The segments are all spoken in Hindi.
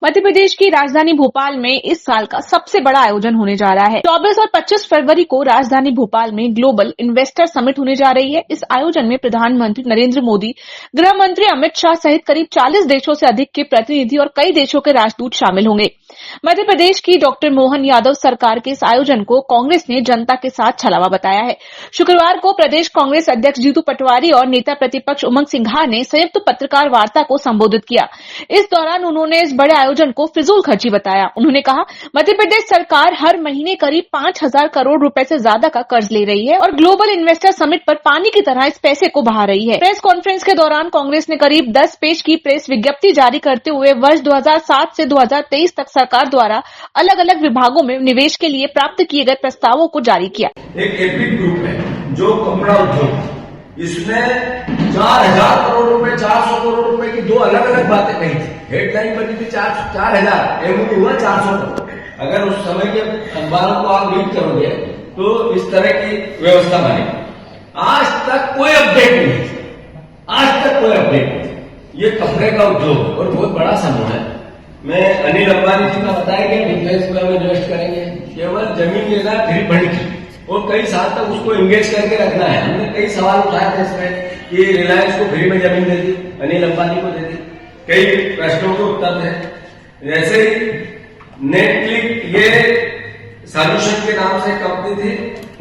मध्य प्रदेश की राजधानी भोपाल में इस साल का सबसे बड़ा आयोजन होने जा रहा है। 24 और 25 फरवरी को राजधानी भोपाल में ग्लोबल इन्वेस्टर समिट होने जा रही है। इस आयोजन में प्रधानमंत्री नरेंद्र मोदी, गृह मंत्री अमित शाह सहित करीब 40 देशों से अधिक के प्रतिनिधि और कई देशों के राजदूत शामिल होंगे। मध्य प्रदेश की डॉक्टर मोहन यादव सरकार के इस आयोजन को कांग्रेस ने जनता के साथ छलावा बताया है। शुक्रवार को प्रदेश कांग्रेस अध्यक्ष जीतू पटवारी और नेता प्रतिपक्ष उमंग सिंघार ने संयुक्त पत्रकार वार्ता को संबोधित किया। इस दौरान उन्होंने इस बड़े आयोजन को फिजूल खर्ची बताया। उन्होंने कहा, मध्य प्रदेश सरकार हर महीने करीब 5,000 करोड़ रुपए से ज्यादा का कर्ज ले रही है और ग्लोबल इन्वेस्टर समिट पर पानी की तरह इस पैसे को बहा रही है। प्रेस कॉन्फ्रेंस के दौरान कांग्रेस ने करीब 10 पेज की प्रेस विज्ञप्ति जारी करते हुए वर्ष 2007 से 2023 तक सरकार द्वारा अलग अलग विभागों में निवेश के लिए प्राप्त किए गए प्रस्तावों को जारी किया। एक एपिक ग्रुप है जो कपड़ा उद्योग, इसमें 4,000 करोड़ रुपए, 400 करोड़ रुपए की दो अलग अलग बातें कही थी। हेडलाइन बनी थी 4,000, एमओयू हुआ 400 करोड़। अगर उस समय के अखबारों को आप रीड करोगे तो इस तरह की व्यवस्था बनेगी। आज तक कोई अपडेट नहीं, आज तक कोई अपडेट नहीं। ये कपड़े का उद्योग और बहुत बड़ा समूह है। मैं अनिल अंबानी जी का बताया कि डिफेंस में हम इन्वेस्ट करेंगे, केवल जमीन लेना फिर बढ़ी और कई साल तक उसको एंगेज करके रखना है। हमने कई सवाल उठाए थे इसमें कि रिलायंस को फ्री में जमीन दे दी, अनिल अंबानी को दे दी, कई प्रश्नों के उत्तर थे। जैसे ही नेटफ्लिक्स ये सॉल्यूशन के नाम से कंपनी थी,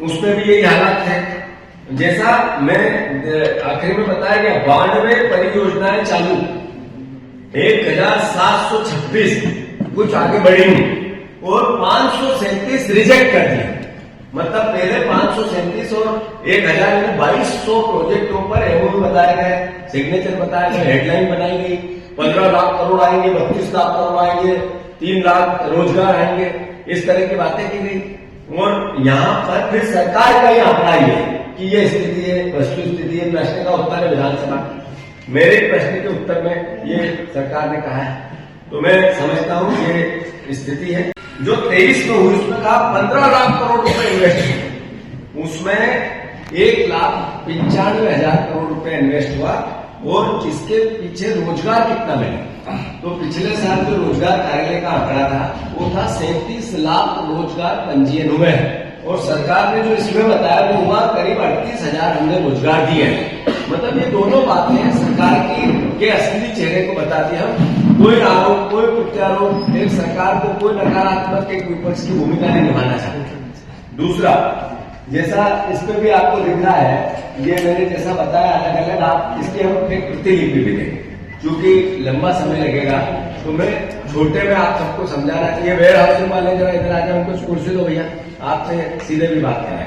उसमें भी यही हालात है। जैसा मैं आखिर में बताया गया, 92 परियोजनाएं चालू, 1,726 कुछ आगे बढ़ी नहीं और 537 रिजेक्ट कर दिए। मतलब पहले 537 और 1,2200 प्रोजेक्टों पर एमओयू बताए गए, सिग्नेचर बताए गए, हेडलाइन बनाई गई। 15 लाख करोड़ आएंगे, 32 लाख करोड़ आएंगे, 3 लाख रोजगार आएंगे, इस तरह की बातें की गई। और यहाँ पर फिर सरकार का ही आंकड़ा है कि ये स्थिति है, वस्तु स्थिति है। प्रश्न का उत्तर है विधानसभा, मेरे प्रश्न के उत्तर में ये सरकार ने कहा है, तो मैं समझता हूं ये स्थिति है। जो 23 में हुई उसमें कहा 15 लाख करोड़ रुपए इन्वेस्ट हुए, उसमें 1,95,000 करोड़ रुपए इन्वेस्ट हुआ और जिसके पीछे रोजगार कितना मिला। तो पिछले साल जो रोजगार कार्यालय का आंकड़ा था वो था 37 लाख रोजगार पंजीयन हुए और सरकार ने जो इसमें बताया वो हुआ करीब 38,000 हमने रोजगार दिए हैं। मतलब ये दोनों बातें सरकार की के असली चेहरे को बताती है। हम कोई आरोप, कोई प्रत्यारोप, एक सरकार को कोई नकारात्मक एक विपक्ष की भूमिका नहीं निभाना चाहते। दूसरा, जैसा इसमें भी आपको दिख रहा है, ये मैंने जैसा बताया अलग अलग, आप इसकी हम एक प्रतिलिपि भी देंगे। चूंकि लंबा समय लगेगा तो मैं छोटे में आप सबको समझाना चाहिए। वेयर हाउसिंग वाले जरा इधर आ जाए, उनको कुर्सी दो भैया, आपसे सीधे भी बात करें।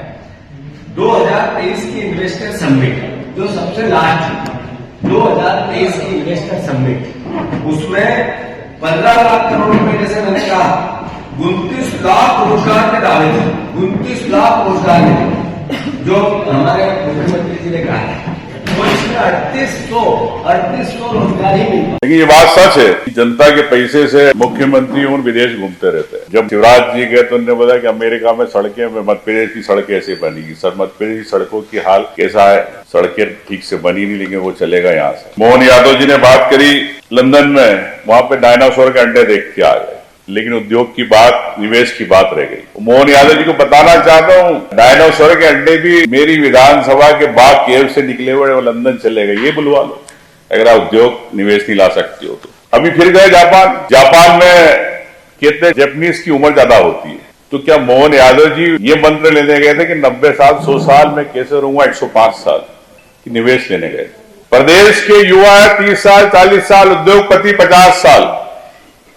2023 की इन्वेस्टर समिट जो सबसे लास्ट थी, 2023 की इन्वेस्टर समिट, उसमें 15 लाख करोड़ रुपए, जैसे मैंने कहा 29 लाख रोजगार के दावे थे, 29 लाख रोजगार के जो हमारे मुख्यमंत्री जी ने कहा है, तो इसमें 3800 रोजगार ही मिलता। लेकिन ये बात सच है कि जनता के पैसे से मुख्यमंत्री और विदेश घूमते रहते हैं। जब शिवराज जी गए तो उन्होंने बताया कि अमेरिका में सड़कें, मध्य प्रदेश की सड़कें ऐसे बनेगी। सर, मध्य प्रदेश की सड़कों की हाल कैसा है? सड़कें ठीक से बनी नहीं, लेकिन वो चलेगा यहाँ से। मोहन यादव जी ने बात करी लंदन में, वहां पे डायनासोर के अंडे देख के आ गए, लेकिन उद्योग की बात, निवेश की बात रह गई। मोहन यादव जी को बताना चाहता हूँ, डायनासोर के अंडे भी मेरी विधानसभा के बाग केव से निकले हुए, वो लंदन चले गए, ये बुलवा लो अगर आप उद्योग निवेश नहीं ला सकती हो तो। अभी फिर गए जापान में कहते हैं जापानीज की उम्र ज्यादा होती है, तो क्या मोहन यादव जी ये मंत्र लेने गए थे कि 90 साल 100 साल में कैसे रहूंगा, 105 साल की निवेश लेने गए थे। प्रदेश के युवा 30 साल 40 साल, उद्योगपति 50 साल,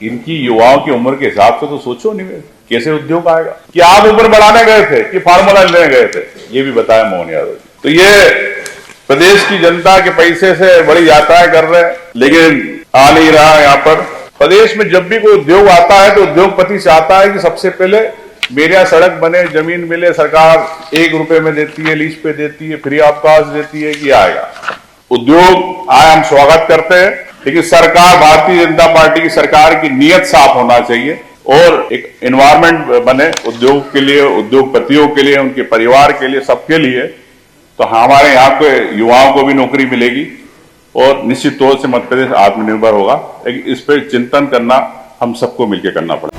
इनकी युवाओं की उम्र के हिसाब से तो सोचो निवेश कैसे उद्योग आएगा। कि आप उम्र बढ़ाने गए थे कि फार्मूला लेने गए थे, ये भी बताया मोहन यादव जी। तो ये प्रदेश की जनता के पैसे से बड़ी यात्राएं कर रहे हैं, लेकिन आ नहीं रहा। यहाँ पर प्रदेश में जब भी कोई उद्योग आता है तो उद्योगपति चाहता है कि सबसे पहले मेरे यहाँ सड़क बने, जमीन मिले, सरकार 1 रुपए में देती है, लीज पे देती है, फ्री ऑफ कॉस्ट देती है, कि आएगा उद्योग आए, हम स्वागत करते हैं। लेकिन सरकार, भारतीय जनता पार्टी की सरकार की नीयत साफ होना चाहिए और एक एनवायरमेंट बने उद्योग के लिए, उद्योगपतियों के लिए, उनके परिवार के लिए, सबके लिए। तो हमारे यहाँ के युवाओं को भी नौकरी मिलेगी और निश्चित तौर से मध्य प्रदेश आत्मनिर्भर होगा। लेकिन इस पर चिंतन करना हम सबको मिलकर करना पड़ेगा।